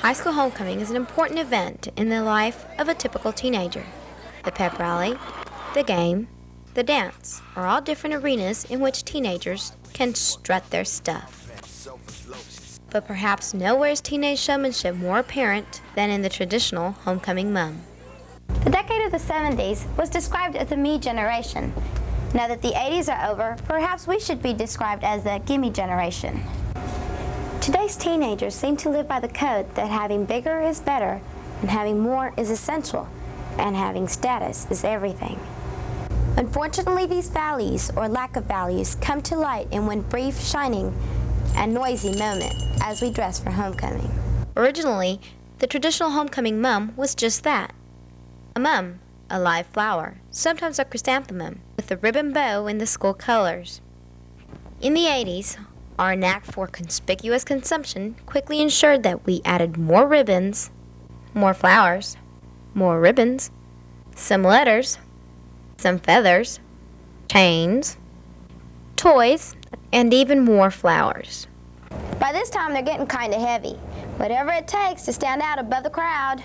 High school homecoming is an important event in the life of a typical teenager. The pep rally, the game, the dance are all different arenas in which teenagers can strut their stuff. But perhaps nowhere is teenage showmanship more apparent than in the traditional homecoming mum. The decade of the 70s was described as the me generation. Now that the 80s are over, perhaps we should be described as the gimme generation. Today's teenagers seem to live by the code that having bigger is better, and having more is essential, and having status is everything. Unfortunately, these values, or lack of values, come to light in one brief, shining, and noisy moment as we dress for homecoming. Originally, the traditional homecoming mum was just that. A mum, a live flower, sometimes a chrysanthemum, with a ribbon bow in the school colors. In the 80s, our knack for conspicuous consumption quickly ensured that we added more ribbons, more flowers, more ribbons, some letters, some feathers, chains, toys, and even more flowers. By this time, they're getting kind of heavy. Whatever it takes to stand out above the crowd.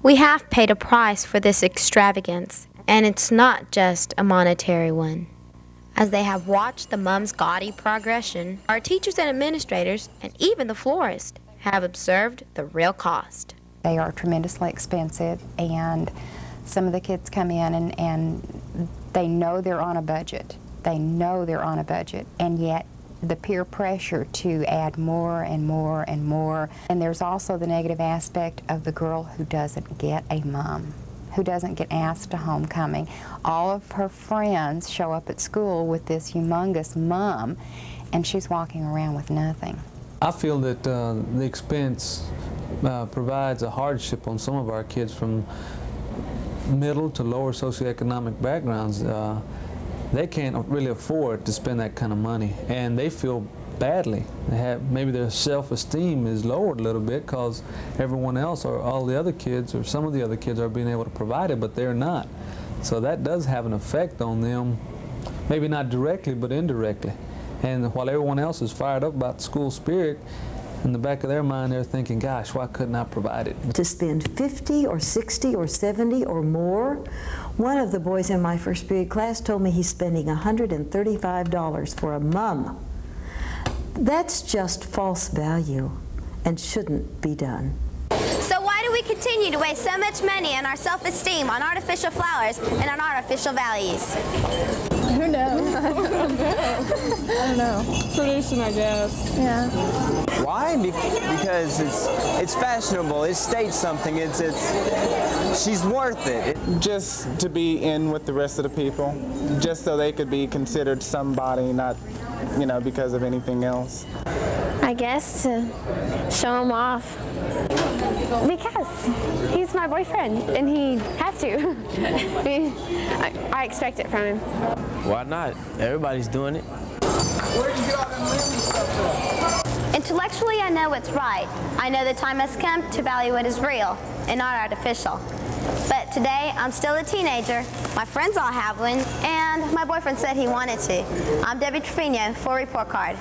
We have paid a price for this extravagance, and it's not just a monetary one. As they have watched the mum's gaudy progression, our teachers and administrators, and even the florist, have observed the real cost. They are tremendously expensive, and some of the kids come in and they know they're on a budget. They know they're on a budget, and yet the peer pressure to add more and more and more. And there's also the negative aspect of the girl who doesn't get a mom, who doesn't get asked to homecoming. All of her friends show up at school with this humongous mom, and she's walking around with nothing. I feel that the expense provides a hardship on some of our kids from middle to lower socioeconomic backgrounds. They can't really afford to spend that kind of money, and they feel badly. Maybe their self-esteem is lowered a little bit because everyone else, or all the other kids, or some of the other kids, are being able to provide it, but they're not. So that does have an effect on them, maybe not directly, but indirectly. And while everyone else is fired up about school spirit, in the back of their mind they're thinking, gosh, why couldn't I provide it? To spend 50 or 60 or 70 or more. One of the boys in my first period class told me he's spending $135 for a mum. That's just false value and shouldn't be done. So why do we continue to waste so much money on our self-esteem, on artificial flowers, and on artificial values? Who knows? I don't know. Tradition, I guess. Yeah. Why? Because it's fashionable. It states something. She's worth it. Just to be in with the rest of the people, just so they could be considered somebody, not, because of anything else. I guess to show him off. Because he's my boyfriend, and he has to. I expect it from him. Why not? Everybody's doing it. Where'd you get all that money stuff from? Intellectually, I know what's right. I know the time has come to value what is real and not artificial. But today, I'm still a teenager. My friends all have one, and my boyfriend said he wanted to. I'm Debbie Trevino for Report Card.